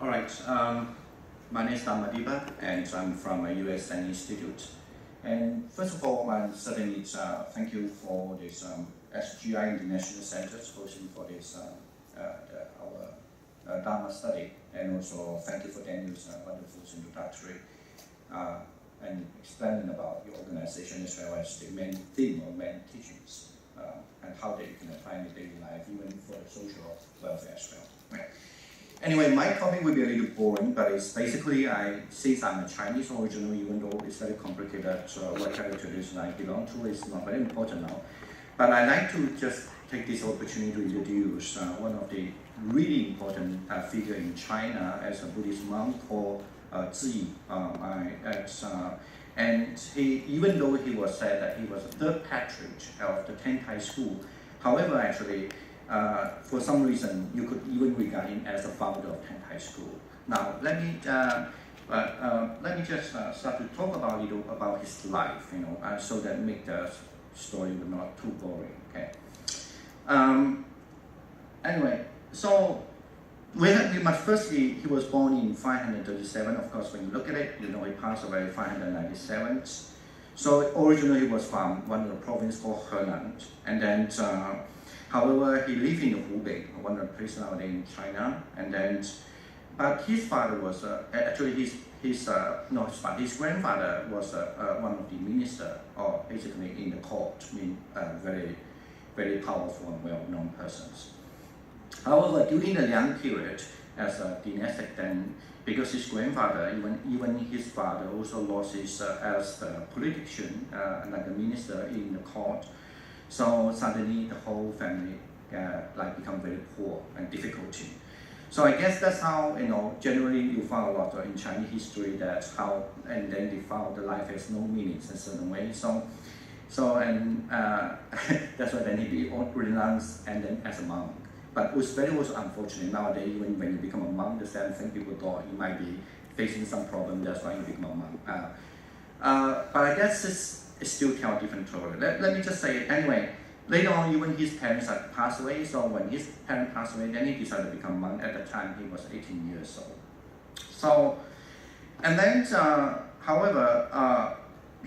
All right. My name is Dhammadipa, and I'm from a US Institute. And first of all, I certainly thank you for this SGI International Center hosting for this our Dharma study, and also thank you for Daniel's wonderful introductory and explaining about your organization as well as the main theme or main teachings and how they can apply in the daily life, even for the social welfare as well. Right. Anyway, my topic will be a little boring, but it's basically, since I'm a Chinese original, even though it's very complicated, what kind of tradition I belong to is not very important now. But I like to just take this opportunity to introduce one of the really important figure in China as a Buddhist monk called Zhiyi. And he, even though he was said that he was the third patriarch of the Tientai school, however, actually, for some reason, you could even regard him as the founder of Tientai school. Now, let me just start to talk about a little about his life, so that make the story not too boring. Okay. Anyway, so firstly, he was born in 537. Of course, when you look at it, he passed away in 597. So originally, he was from one of the provinces called Henan, and then. However, he lived in Hubei, one of the places nowadays in China, and then, but his father was actually his grandfather was one of the minister, or basically in the court, very, very powerful and well-known persons. However, during the Liang period, as a dynastic, then because his grandfather, even his father, also lost his as a politician, like a minister in the court. So suddenly the whole family become very poor and difficulty. So I guess that's how, generally you find a lot in Chinese history that's how, and then they found the life has no meaning in a certain way. That's why then he be renounced and then as a monk. But it was very also unfortunate nowadays, even when you become a monk, the same thing people thought you might be facing some problem, that's why you become a monk. But I guess it still tell a different story. Let me just say it anyway. Later on, even his parents had passed away. So when his parents passed away, then he decided to become monk. At the time, he was 18 years old. So, and then, however,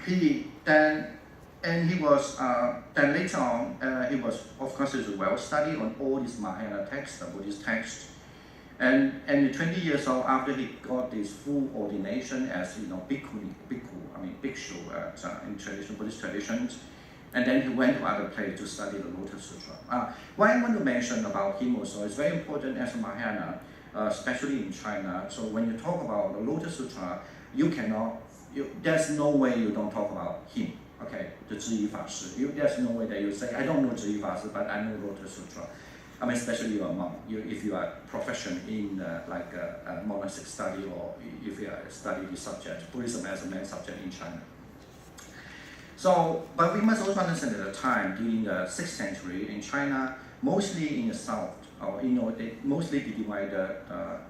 then later on, he was, of course, well studied on all these Mahayana texts, the Buddhist texts. And 20 years old, after he got this full ordination as bhikshu in traditional Buddhist traditions, and then he went to other places to study the Lotus Sutra. What I want to mention about him also is very important as a Mahayana, especially in China. So when you talk about the Lotus Sutra, there's no way you don't talk about him. Okay, the Zhiyi Fashi. There's no way that you say, I don't know Zhiyi Fashi, but I know Lotus Sutra. Especially you are a monk, if you are profession in a monastic study, or if you study the subject, Buddhism as a main subject in China. So, but we must also understand at the time, during the 6th century in China, mostly in the south, they mostly divide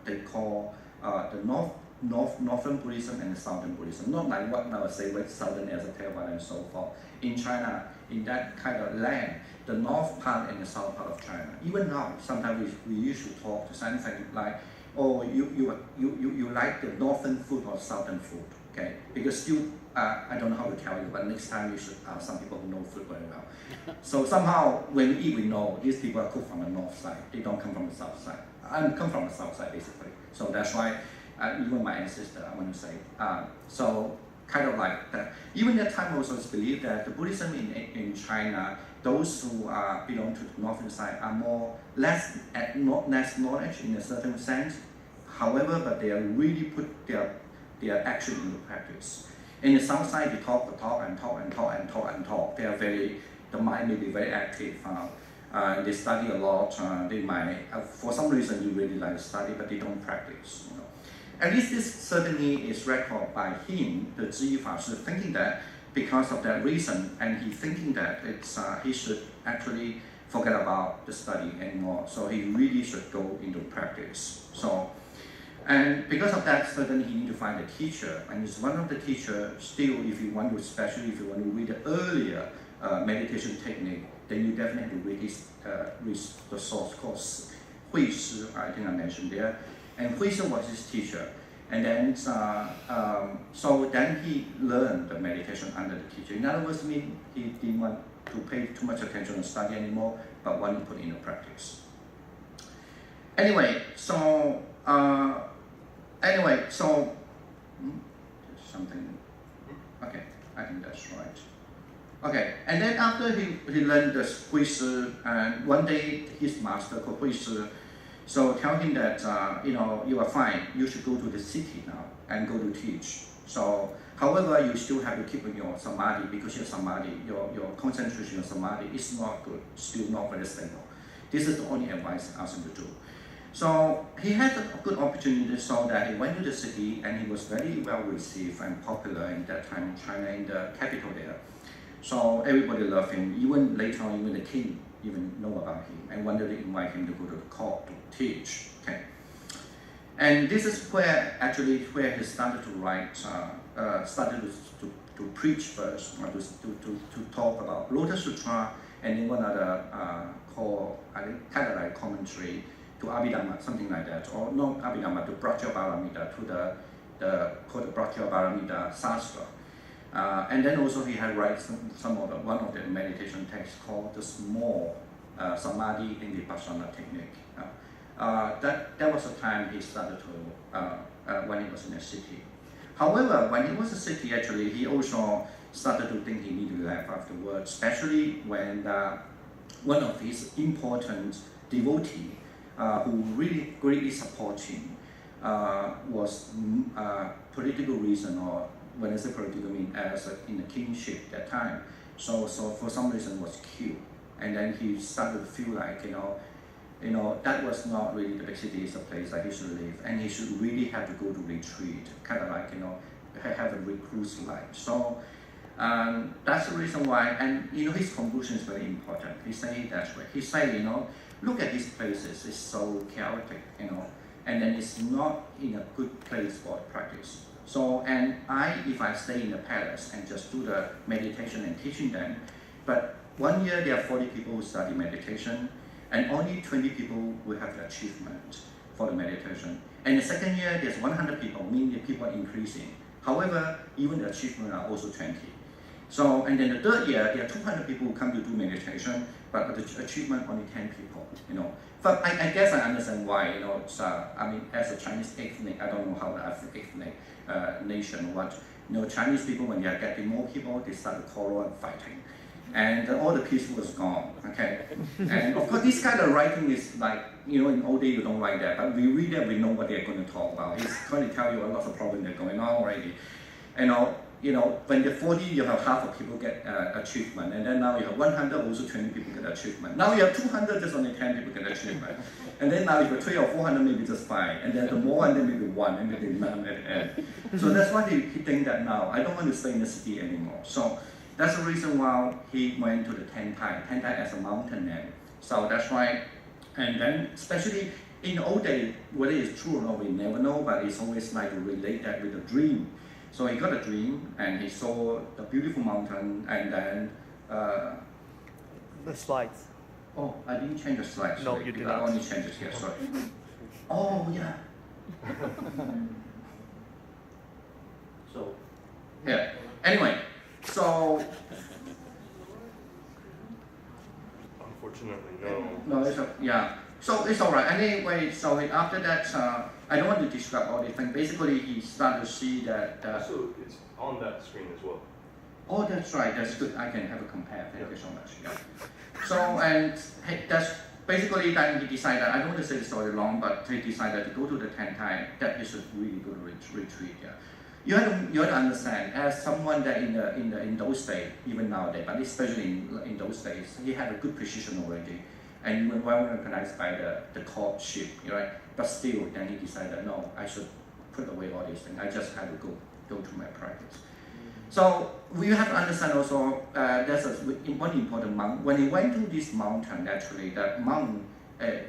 they call the northern Buddhism and the southern Buddhism. Not like what now say with southern as a Theravada and so forth. In China, in that kind of land, the north part and the south part of China. Even now, sometimes we used to talk the same thing like, oh, you like the northern food or southern food, okay? Because still, I don't know how to tell you, but next time you should ask some people who know food very well. So somehow, when we eat, we know these people are cooked from the north side. They don't come from the south side. I come from the south side, basically. So that's why, even my ancestor, I want to say. So kind of like that. Even that time also it's believed that the Buddhism in China, those who belong to the northern side are less knowledge in a certain sense. However, but they are really put their action into practice. In the south side, they talk and talk. They are the mind may be very active. They study a lot. They might, for some reason, you really like to study, but they don't practice. At least this certainly is recorded by him, the Zhiyi Fashi, thinking that because of that reason, and he thinking that he should actually forget about the study anymore. So he really should go into practice. And because of that, certainly he need to find a teacher. And it's one of the teachers still, especially if you want to read the earlier meditation technique, then you definitely read the source called Hui Shi, I think I mentioned there. and Hui Shi was his teacher. And then, so then he learned the meditation under the teacher. In other words, he didn't want to pay too much attention to study anymore, but wanted to put into practice. Anyway, so something. Okay, I think that's right. Okay, and then after he learned the Hui Shi, and one day his master called Hui Shi, so tell him that you are fine. You should go to the city now and go to teach. So, however, you still have to keep your samadhi because your samadhi, your concentration, your samadhi is not good, still not very stable. This is the only advice I asked him to do. So he had a good opportunity so that he went to the city and he was very well received and popular in that time in China, in the capital there. So everybody loved him. Even later on, even the king even know about him and wanted to invite him to go to the court to teach. Okay, and this is where he started to write, started to preach first, to talk about Lotus Sutra, and then one other called I think kind of like commentary to Abhidhamma, something like that, or not Abhidhamma, to Prajnaparamita, to the called the Prajnaparamita Sastra. And then also he had write one of the meditation texts called the small Samadhi in Vipassana technique. That was the time he started to, when he was in the city. However, when he was in the city, actually, he also started to think he needed to live afterwards, especially when one of his important devotees, who really greatly support him, was political reason, or when I say political, I mean as in the kingship that time. So for some reason was killed, and then he started to feel like that was not really the big city is a place that he should live, and he should really have to go to retreat, kind of like have a recluse life. So that's the reason why, and his conclusion is very important. He say that way. He say look at these places, it's so chaotic, and then it's not in a good place for practice. So, and if I stay in the palace and just do the meditation and teaching them, but 1 year there are 40 people who study meditation, and only 20 people will have the achievement for the meditation. And the second year there's 100 people, meaning the people are increasing. However, even the achievement are also 20. So, and then the third year, there are 200 people who come to do meditation, but the achievement only 10 people, But I guess I understand why, as a Chinese ethnic, I don't know how the ethnic nation, Chinese people, when they are getting more people, they start to quarrel and fighting. And all the peace was gone, okay? And of course, this kind of writing is like, in old days you don't write that, but we read that, we know what they're going to talk about. It's going to tell you a lot of problems that are going on already. When you're 40, you have half of people get achievement, and then now you have 100, also 20 people get achievement. Now you have 200, just only 10 people get achievement. And then now you have 300 or 400, maybe just 5. And then the more, and then maybe 1, and maybe none at the end. So that's why he think that now, I don't want to stay in the city anymore. So that's the reason why he went to the Tientai as a mountain name. So that's why, and then especially in the old days, whether it's true or not, we never know, but it's always like to relate that with a dream. So he got a dream, and he saw the beautiful mountain, and then the slides. Oh, I didn't change the slides. No, you did not. I only changed it here. Sorry. Oh yeah. So yeah. Anyway, so unfortunately, no. No, yeah. So it's all right. Anyway, so after that, I don't want to describe all the things. Basically, he started to see that. So it's on that screen as well. Oh, that's right. That's good. I can have a compare. Thank you so much. Yeah. So and that's basically then he decided. I don't want to say the story long, but he decided to go to the Tientai. That he should really go to retreat. Yeah. You have to understand, as someone that in those days, even nowadays, but especially in those days, he had a good position already. And even well recognized by the courtship, right? But still, then he decided, no, I should put away all these things. I just have to go to my practice. So we have to understand also, there's one important monk. When he went to this mountain, actually, that monk,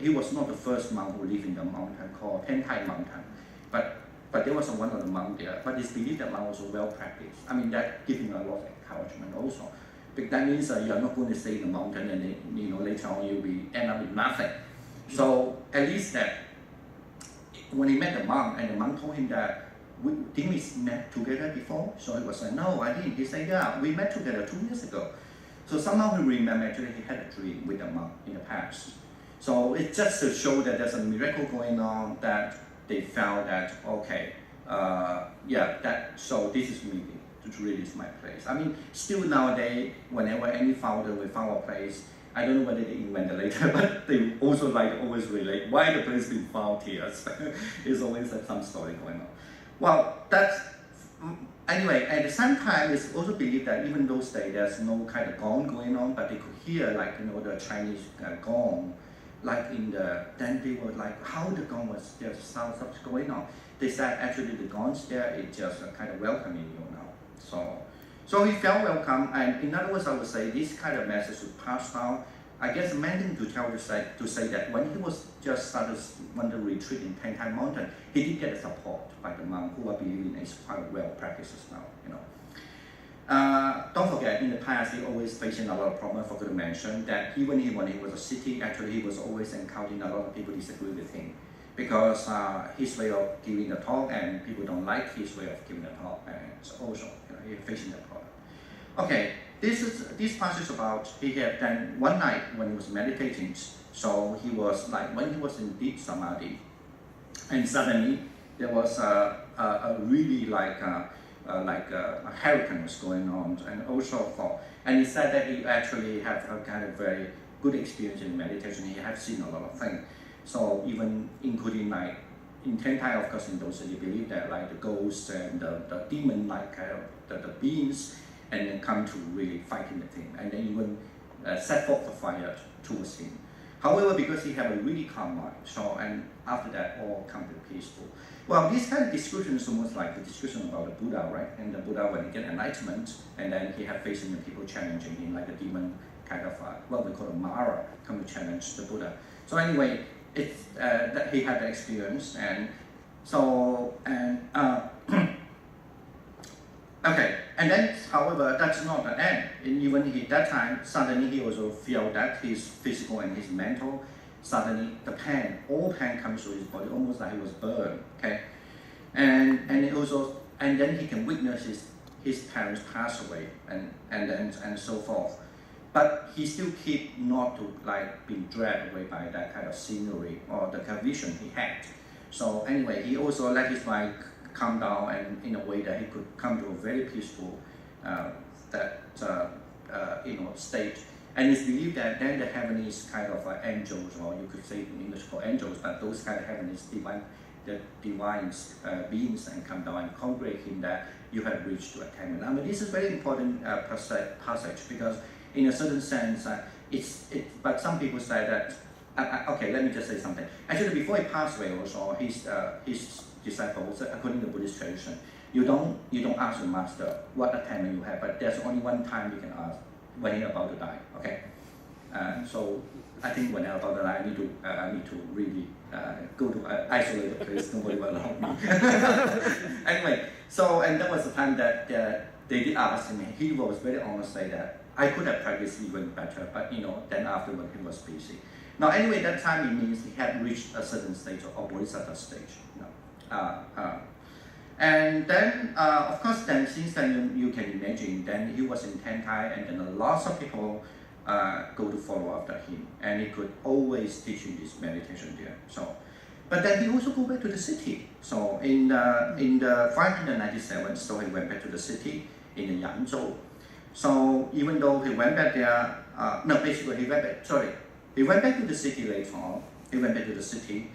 he was not the first monk who lived in the mountain called Tientai Mountain, but there was one of the monk there. But it's believed that monk was well practiced. I mean, that gave him a lot of encouragement also. But that means you are not going to stay in the mountain, and then, later on you'll end up with nothing. So at least that when he met the monk, and the monk told him that, didn't we met together before? So he was like, no, I didn't. He said, yeah, we met together 2 years ago. So somehow he remembered actually he had a dream with the monk in the past. So it's just to show that there's a miracle going on, that they felt that, okay, so this is really is my place. I mean, still nowadays, whenever any founder will found a place, I don't know whether they invented later, but they also always relate why the place been found here. It's always some story going on. Well, anyway, at the same time, it's also believed that even those days there's no kind of gong going on, but they could hear the Chinese gong, then they were like, how the gong was just sounds going on. They said actually the gongs there is just kind of welcoming you now. So he felt welcome, and in other words, I would say this kind of message would pass down. I guess the main thing to say that when he was just started on the retreat in Tientai Mountain, he did get support by the monk who are believing it's quite well practices now. Don't forget, in the past, he always facing a lot of problems. I forgot to mention that even when he was a city, actually he was always encountering a lot of people disagree with him, because his way of giving the talk, and people don't like his way of giving the talk, and so also he's facing that problem. Okay, this passage about he had done one night when he was meditating. So he was when he was in deep samadhi, and suddenly there was a really a hurricane was going on, and also and he said that he actually had a kind of very good experience in meditation. He had seen a lot of things. So even including in Tientai, of course, in those you believe that the ghosts and the demon kind of the beings, and then come to really fighting the thing, and then even set forth the fire towards him. However, because he had a really calm mind, and after that all come to peaceful. Well, this kind of discussion is almost like the discussion about the Buddha, right? And the Buddha, when he get enlightenment, and then he had facing the people challenging him, like a demon kind of what we call a Mara, come to challenge the Buddha. So anyway, it's that he had the experience, and okay, and then, however, that's not the end. And even that time, suddenly he also felt that his physical and his mental, suddenly all pain comes to his body, almost like he was burned. Okay, and then he can witness his parents pass away, and so forth. But he still keep not to being dragged away by that kind of scenery or the kind of vision he had. So anyway, he also let his mind calm down, and in a way that he could come to a very peaceful state. And it's believed that then the heavenly kind of angels, or you could say in English called angels, but those kind of heavenly divine beings, and come down and congregate him that you have reached to attainment. I mean, this is very important passage, because in a certain sense, but some people say that, okay, let me just say something. Actually, before he passed away also, his disciples, according to Buddhist tradition, you don't ask your master what attainment you have, but there's only one time you can ask, when you're about to die, okay? So I think when I'm about to die, I need to really go to an isolated place, nobody will help me. Anyway, and that was the time that they did ask him, he was very honest, say that, I could have practiced even better, but then afterward he was busy. Now anyway, that time it means he had reached a certain stage, or bodhisattva stage. And then, of course, then since then you can imagine, then he was in Tientai, and then lots of people go to follow after him, and he could always teach him this meditation there. But then he also go back to the city. So in the 597, so he went back to the city in the Yangzhou. So even though he went back there, he went back to the city later on. He went back to the city.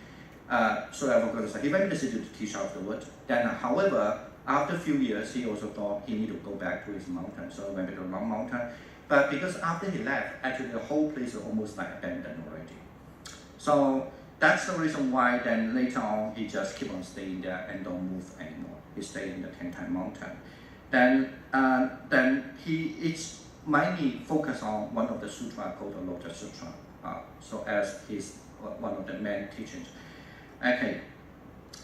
So I forgot to say, he went to the city to teach afterward. Then, however, after a few years, he also thought he needed to go back to his mountain. So he went back to the long mountain. But because after he left, actually the whole place was almost abandoned already. So that's the reason why then later on, he just keep on staying there and don't move anymore. He stayed in the Tientai mountain. Then it's mainly focused on one of the sutra called the Lotus Sutra. So as his one of the main teachings. Okay.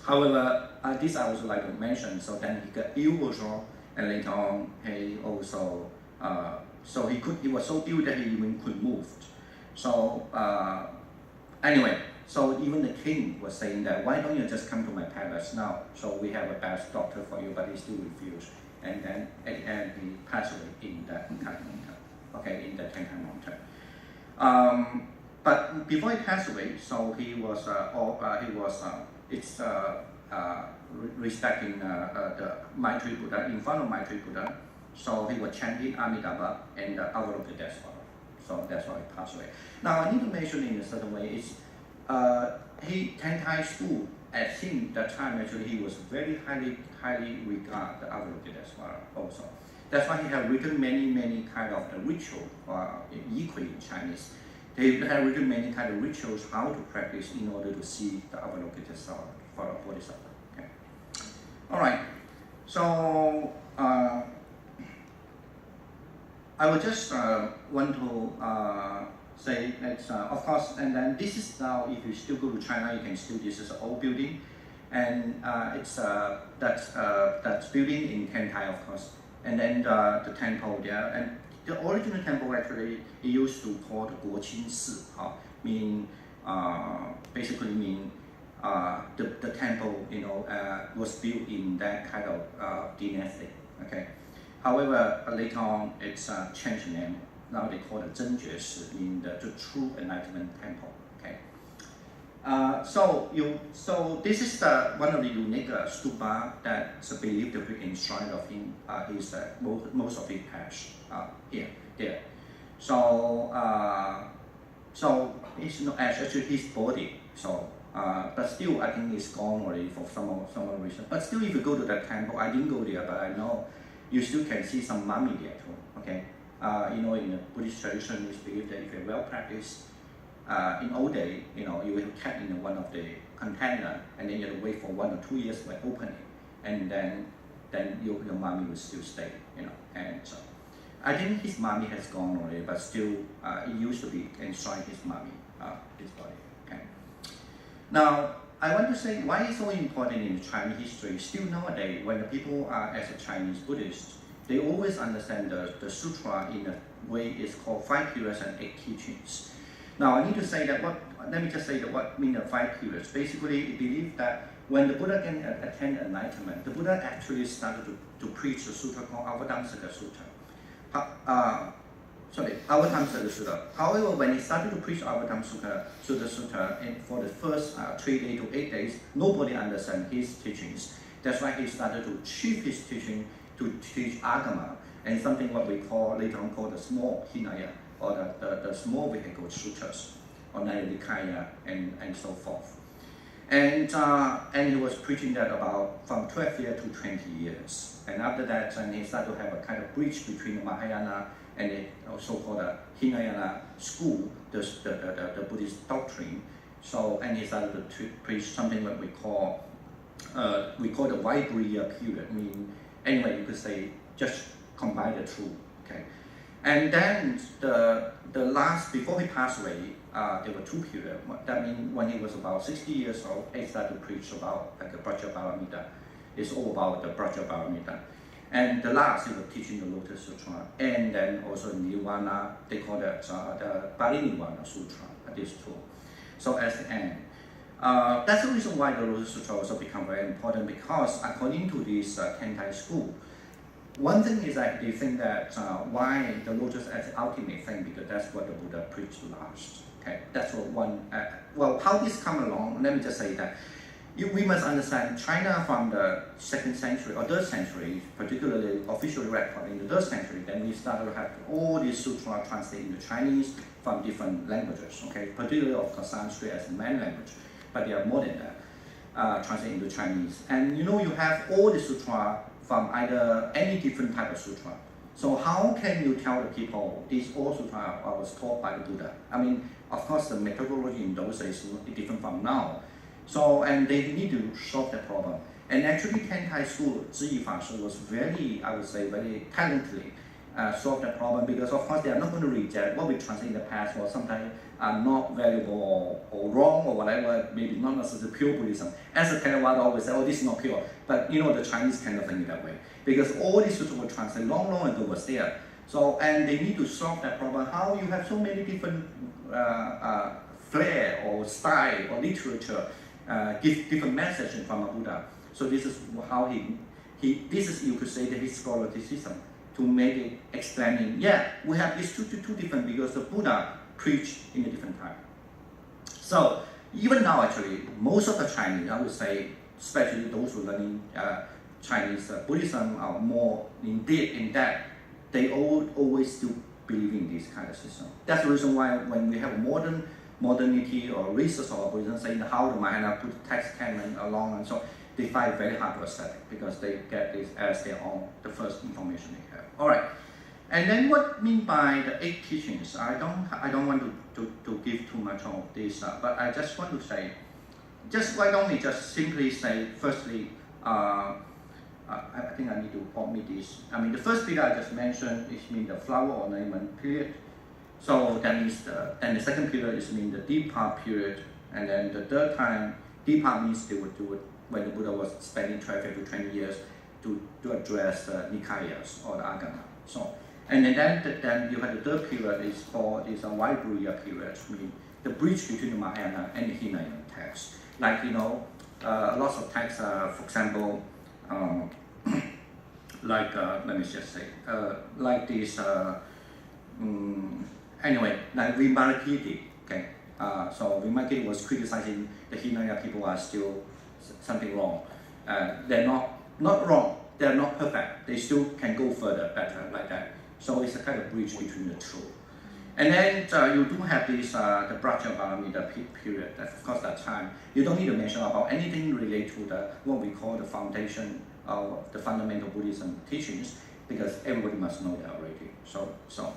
However, this I also like to mention. So then he got ill also, and later on he also he was so ill that he even couldn't move. So anyway, So even the king was saying that, why don't you just come to my palace now? So we have a best doctor for you, but he still refused. And then at the end, he passed away in the mountain, okay, in the Tientai mountain. But before he passed away, so he was respecting the Maitri Buddha in front of Maitri Buddha. So he was chanting Amitabha and the Avalokita as well. So that's why he passed away. Now I need to mention in a certain way is Tientai school at him that time actually he was very highly regarded the Avalokita as well also. That's why he have written many kind of the ritual equally in Chinese. They have written many kind of rituals how to practice in order to see the Avalokita for a Bodhisattva. Okay. All right. So I would just want to say that of course, and then this is now if you still go to China, you can still this is an old building, and it's that's building in Tientai of course, and then the temple there and. The original temple actually it used to call the Guoqin Si, basically mean the temple was built in that kind of dynasty. Okay. However, later on it's changed name. Now they call it Zhenjue Si, mean the true enlightenment temple. Okay. So this is one of the unique stupa that's believed to be enshrined of him. Is most of it has here. So it's not actually his body. So but still I think it's gone already for some reason. But still, if you go to that temple, I didn't go there, but I know you still can see some mummy there too. Okay. In the Buddhist tradition, it's believed that if you're well practiced. In old day, you will kept in one of the container, and then you have to wait for 1 or 2 years by opening, and then your mummy will still stay, And so, I think his mummy has gone already, but still, it used to be enshrined his mummy, his body. Okay. Now, I want to say why it's so important in Chinese history. Still nowadays, when the people are as a Chinese Buddhist, they always understand the sutra in a way it's called 5 pillars and 8 teachings. Now I need to say that let me just say that what mean the 5 pillars. Basically, it believe that when the Buddha can attain enlightenment, the Buddha actually started to preach the sutra called Avatamsaka Sutta. Avatamsaka Sutta. However, when he started to preach Avatamsaka Sutta, and for the first 3 days to 8 days, nobody understand his teachings. That's why he started to shift his teaching to teach Agama and something what we call later on called the small Hinaya, or the small vehicle sutras, or Nikaya, and so forth. And he was preaching that about from 12 years to 20 years. And after that, he started to have a kind of bridge between the Mahayana and the so-called Hinayana school, the Buddhist doctrine. So, and he started to preach something that we call the Vibhuya period. Anyway, you could say just combine the two. Okay. And then the last, before he passed away, there were 2 periods. That means when he was about 60 years old, he started to preach about like a Brajaparamita. It's all about the Brajaparamita. And the last, he was teaching the Lotus Sutra. And then also Nirvana, they call it the Parinirvana Sutra, these 2. So as the end. That's the reason why the Lotus Sutra also become very important, because according to this Tientai school, one thing is that they think that why the lotus as the ultimate thing, because that's what the Buddha preached last. Okay, that's what one. Well, how this come along? Let me just say that we must understand China from the 2nd century or 3rd century, particularly officially recorded in the 3rd century. Then we started to have all these sutra translated into Chinese from different languages. Okay, particularly of course Sanskrit as the main language, but there are more than that translated into Chinese. And you have all the sutra from either any different type of sutra. So how can you tell the people these all sutra was taught by the Buddha? Of course, the methodology in those days is different from now. So, and they need to solve that problem. And actually, Tientai school, Zhiyi was very, I would say, very talentedly solve that problem, because of course they are not going to reject what we translate in the past or sometimes are not valuable or wrong or whatever, maybe not necessarily pure Buddhism. As a Theravada always say, oh, this is not pure. But the Chinese cannot think that way, because all these sutras were translated long ago was there. So, and they need to solve that problem. How you have so many different flair or style or literature give different message from a Buddha. So this is how this is, you could say, the historicism to make it explaining, yeah, we have these two different because the Buddha preached in a different time. So even now, actually, most of the Chinese, I would say, especially those who are learning Chinese Buddhism are more in that they always still believe in this kind of system. That's the reason why when we have modernity or research of Buddhism saying how the Mahayana put text canon along and so they find it very hard to accept it because they get this as their own, the first information they have. All right, and then what I mean by the 8 teachings? I don't want to give too much of this, but I just want to say, just why don't we just simply say, firstly, I think I need to omit this. I mean, the first pillar I just mentioned is mean the flower ornament period. So that means and the second pillar is mean the Deepa period, and then the third time, Deepa means they would do it when the Buddha was spending 12 to 20 years to address the Nikayas or the Agama. So, and then you have the third period is called this Vaibhuriya period, meaning the bridge between the Mahayana and the Hinayana texts. Like, lots of texts, for example, let me just say, like this, anyway, like Vimalakirti, okay? So Vimalakirti was criticizing the Hinayana people are still something wrong. They're not wrong, they're not perfect. They still can go further, better, like that. So it's a kind of bridge between the two. And then you do have this, the Brajavaramita period, of course that time. You don't need to mention about anything related to what we call the foundation of the fundamental Buddhism teachings, because everybody must know that already. So.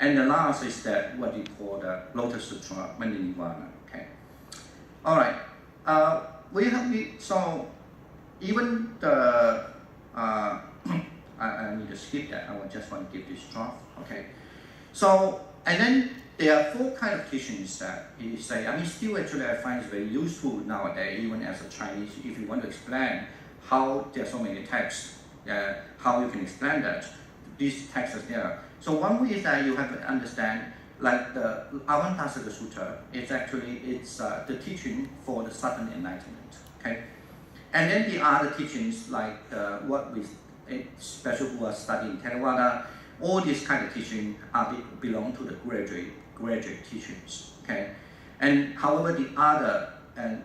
And the last is that what you call the Lotus Sutra, Nirvana. Okay. All right. So even the I need to skip that. I just want to give this draft. Okay. So and then there are 4 kind of teachings that he say. I mean, still actually I find it very useful nowadays, even as a Chinese, if you want to explain how there are so many texts, how you can explain that these texts are there. So one way is that you have to understand, like the Avantasaka Sutta, it's the teaching for the sudden enlightenment, okay? And then the other teachings, like what we, especially who are studying Theravada, all these kind of teaching belong to the graduate teachings, okay? And however, the other, and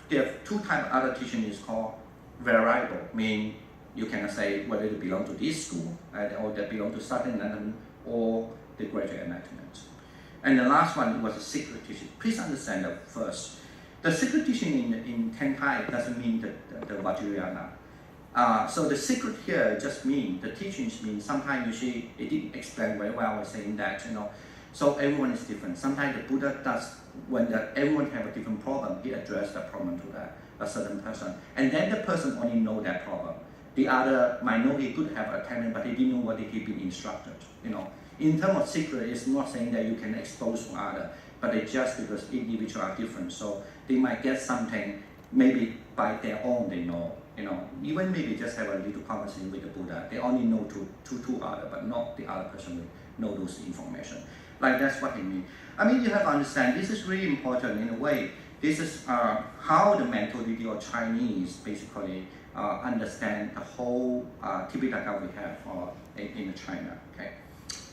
there are 2 types of other teaching is called variable, meaning you cannot say whether they belong to this school, or they belong to sudden enlightenment or the graduate enlightenment. And the last one was a secret teaching. Please understand that first. The secret teaching in Tientai doesn't mean the Vajrayana. So the secret here just means, the teachings mean sometimes you see, it didn't explain very well, I was saying that, so everyone is different. Sometimes the Buddha does, when everyone have a different problem, he addressed the problem to a certain person. And then the person only know that problem. The other might know he could have attended, but he didn't know what he been instructed. In terms of secret, it's not saying that you can expose to other, but it's just because individuals are different. So they might get something, maybe by their own they know. Even maybe just have a little conversation with the Buddha. They only know to other, but not the other person will know those information. Like that's what he means. I mean, you have to understand, this is really important in a way. This is how the mentality of Chinese basically understand the whole Tipitaka we have in China.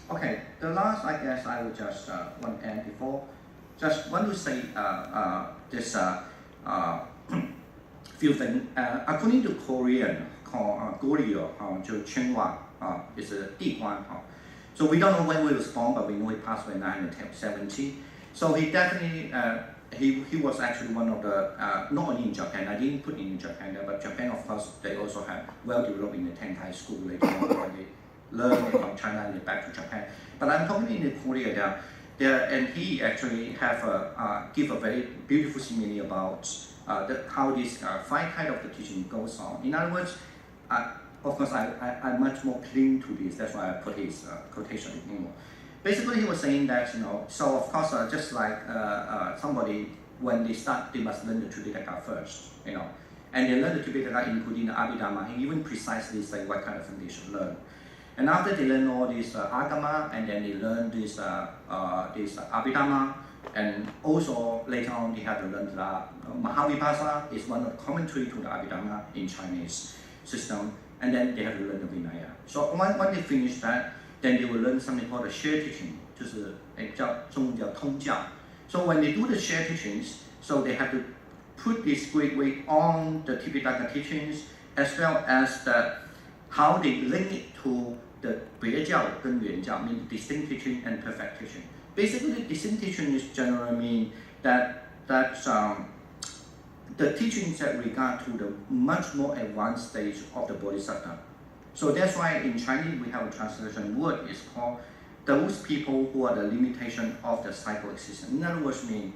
Okay, the last, I guess I will just want to end before. Just want to say this few things. According to Korean, called Goryeo, is a Diguan. So we don't know when he was born, but we know he passed away in 1970. So he definitely, he was actually one of the, not only in Japan, I didn't put in Japan there, but Japan, of course, they also have well-developed in the Tientai school later on when they learn from China and back to Japan. But I'm talking in Korea there, and he actually have give a very beautiful simile about how this 5 kind of the teaching goes on. In other words, of course, I'm much more clean to this. That's why I put his quotation. Basically, he was saying that, so of course, just like somebody, when they start, they must learn the Tripitaka first, and they learn the Tripitaka, including the Abhidhamma. He even precisely say what kind of thing they should learn. And after they learn all this Agama, and then they learn this Abhidhamma, And also later on they have to learn that Dhammadipa Sak is one of the commentary to the Abhidhamma in Chinese system, and then they have to learn the Vinaya. So when they finish that, then they will learn something called the shared teaching, 就是中文叫通教. So when they do the shared teachings, so they have to put this great weight on the Tipitaka teachings as well as how they link it to the 别教跟原教, mean distinct teaching and perfect teaching. Basically, distinct teaching is generally mean that the teachings that regard to the much more advanced stage of the Bodhisattva. So that's why in Chinese we have a translation word is called those people who are the limitation of the cycle existence. In other words, mean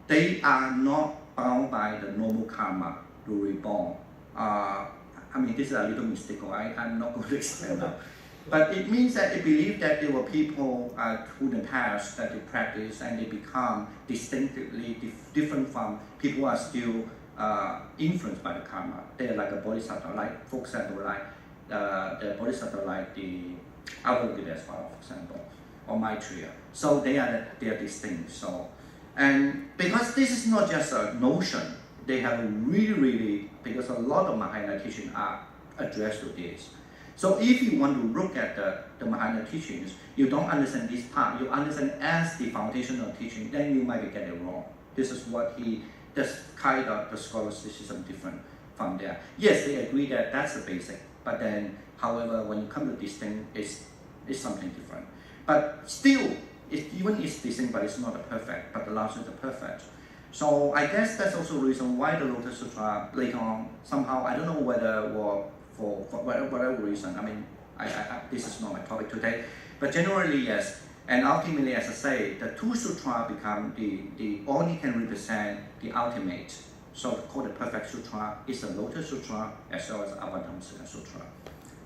they are not bound by the normal karma to reborn. I mean, this is a little mystical. I'm not going to explain now. But it means that they believe that there were people who in the past that they practice and they become distinctively different from people who are still influenced by the karma. They're like a bodhisattva, like, for example, like the bodhisattva like the Avalokitesvara, for example, or Maitreya. So they are distinct. So, and because this is not just a notion, they have really, because a lot of Mahayana teachings are addressed to this. So if you want to look at the Mahayana teachings, you don't understand this part, you understand as the foundational teaching, then you might get it wrong. This is what that's kind of the scholasticism different from there. Yes, they agree that that's the basic, but then, however, when you come to distinct, it's something different. But still, even it's distinct, but it's not a perfect, but the last is the perfect. So I guess that's also the reason why the Lotus Sutra later on, somehow, I don't know whether for whatever reason, I mean, this is not my topic today, but generally yes, and ultimately as I say, the two sutra become the only can represent the ultimate. So called the perfect sutra is the Lotus Sutra as well as the Avatamsaka Sutra.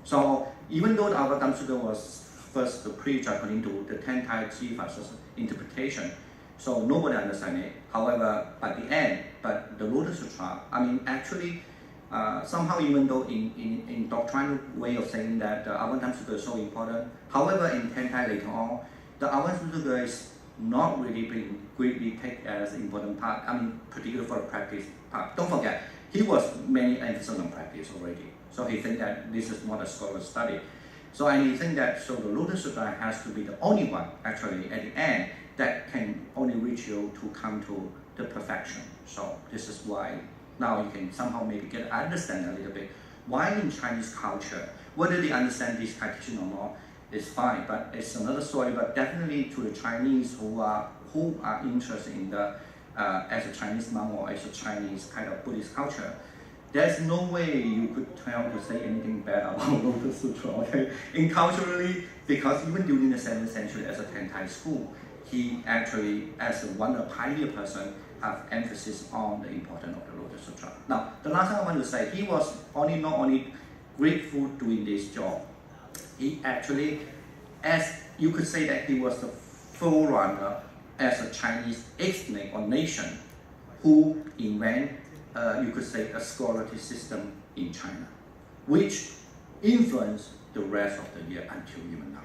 So even though the Avatamsaka was first preached according to the Tientai interpretation, so nobody understand it. However, by the end, but the Lotus Sutra, I mean actually, somehow even though in doctrinal way of saying that the Avatamsaka is so important, however in Tientai later on, the Avatamsaka is not really being greatly taken as an important part, I mean particularly for the practice part. Don't forget, he was mainly emphasis on practice already. So he think that this is not a scholar study. So and he think that so the Lotus Sutra has to be the only one actually at the end that can only reach you to come to the perfection. So this is why now you can somehow maybe understand a little bit why in Chinese culture, whether they understand this kind of teaching or not, is fine, but it's another story. But definitely to the Chinese who are interested in the as a Chinese monk or as a Chinese kind of Buddhist culture, there's no way you could try to say anything bad about Lotus Sutra, okay? In culturally, because even during the 7th century as a Tientai school, he actually, as one pioneer person, have emphasis on the importance of the Lotus Sutra. Now, the last thing I want to say, he was not only grateful doing this job, he actually, as you could say that he was the forerunner as a Chinese ethnic or nation who invented, you could say, a scholarly system in China, which influenced the rest of the year until even now.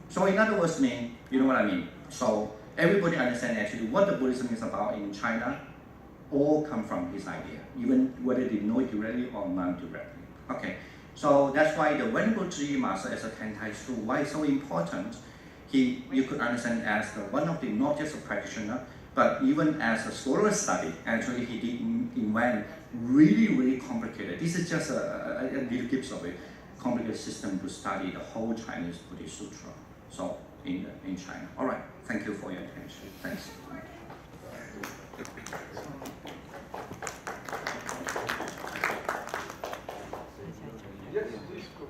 So in other words, you know what I mean? So everybody understands actually what the Buddhism is about in China, all come from his idea, even whether they know it directly or non-directly. Okay, so that's why the Venerable Zhiyi Master as a Tientai school, why it's so important, you could understand as one of the, not just a practitioner, but even as a scholar study, actually he did invent really complicated, this is just a little glimpse of it, complicated system to study the whole Chinese Buddhist Sutra. So in China. All right, thank you for your attention. Thanks. Yes, please go.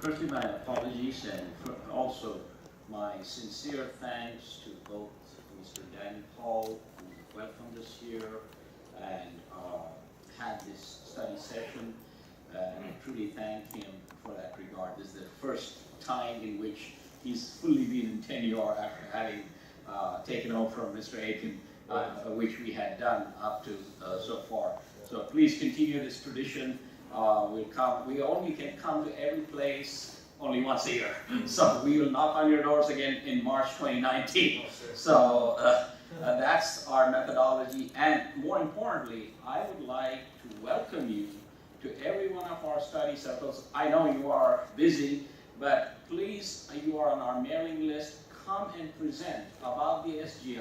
Firstly, my apologies and also my sincere thanks to both Mr. Danny Paul, who welcomed us here and had this study session. I truly thank him for that regard. This is the first time in which he's fully been in tenure after having taken over from Mr. Aiken, which we had done up to so far. So please continue this tradition. we only can come to every place only once a year. So we will knock on your doors again in March 2019. So that's our methodology. And more importantly, I would like to welcome you to every one of our study circles. I know you are busy, but please, you are on our mailing list. Come and present about the SGI,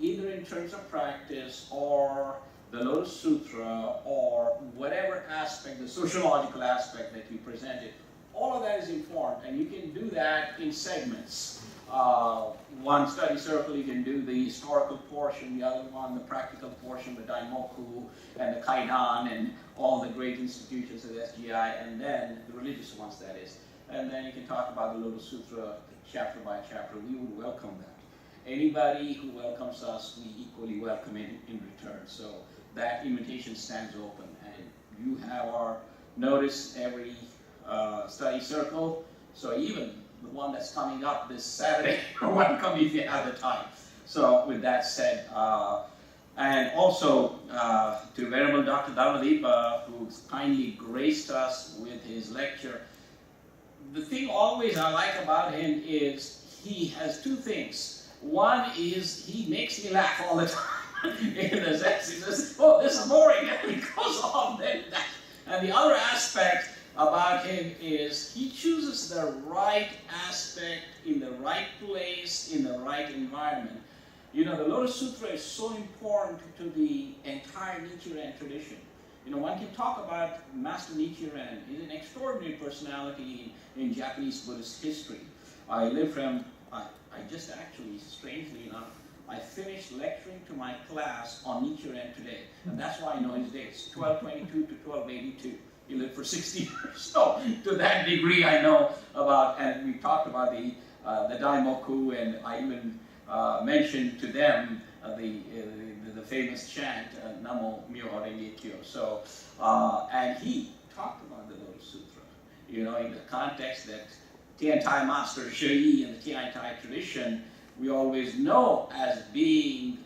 either in terms of practice or the Lotus Sutra or whatever aspect, the sociological aspect that you presented. All of that is important, and you can do that in segments. One study circle, you can do the historical portion, the other one, the practical portion, the Daimoku and the Kaidan and all the great institutions of the SGI, and then the religious ones, that is. And then you can talk about the Lotus Sutra chapter by chapter. We would welcome that. Anybody who welcomes us, we equally welcome in return. So that invitation stands open, and you have our notice every study circle. So even the one that's coming up this Saturday, you're welcome if you have the time. So with that said, and also to Venerable Dr. Dhammadipa, who's kindly graced us with his lecture. The thing always I like about him is he has two things. One is he makes me laugh all the time. In the sense, he says, oh, this is boring, and he goes on then that. And the other aspect about him is he chooses the right aspect in the right place, in the right environment. You know, the Lotus Sutra is so important to the entire Nichiren tradition. You know, one can talk about Master Nichiren. He's an extraordinary personality in Japanese Buddhist history. I just actually, strangely enough, I finished lecturing to my class on Nichiren today. And that's why I know his dates, 1222 to 1282. He lived for 60 years. So to that degree I know about, and we talked about the Daimoku, and I even mentioned to them the famous chant, Namo Myoho Renge Kyo. So, and he talked about the Lotus Sutra, you know, in the context that Tientai Master Zhiyi and the Tientai tradition, we always know as being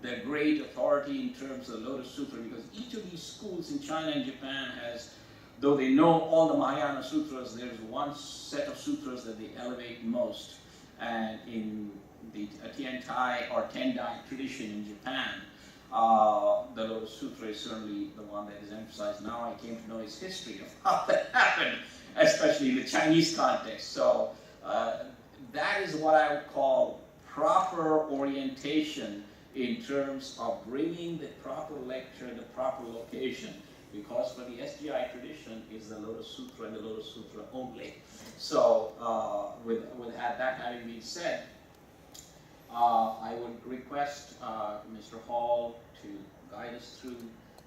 the great authority in terms of the Lotus Sutra, because each of these schools in China and Japan has, though they know all the Mahayana sutras, there's one set of sutras that they elevate most. And in the Tientai or Tendai tradition in Japan, the Lotus Sutra is certainly the one that is emphasized. Now I came to know its history of how that happened, especially in the Chinese context. So that is what I would call proper orientation in terms of bringing the proper lecture in the proper location, because for the SGI tradition is the Lotus Sutra and the Lotus Sutra only. So with that having been said, I would request Mr. Hall to guide us through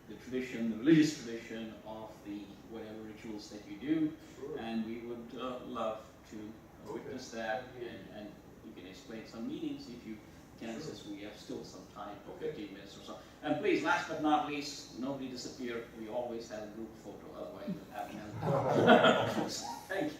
the tradition, the religious tradition of the whatever rituals that you do, Sure. and we would love to witness that, and you can explain some meanings if you can, Sure. since we have still some time, Okay. 15 minutes or so. And please, last but not least, nobody disappear. We always have a group photo, otherwise we'll have none. Thank you.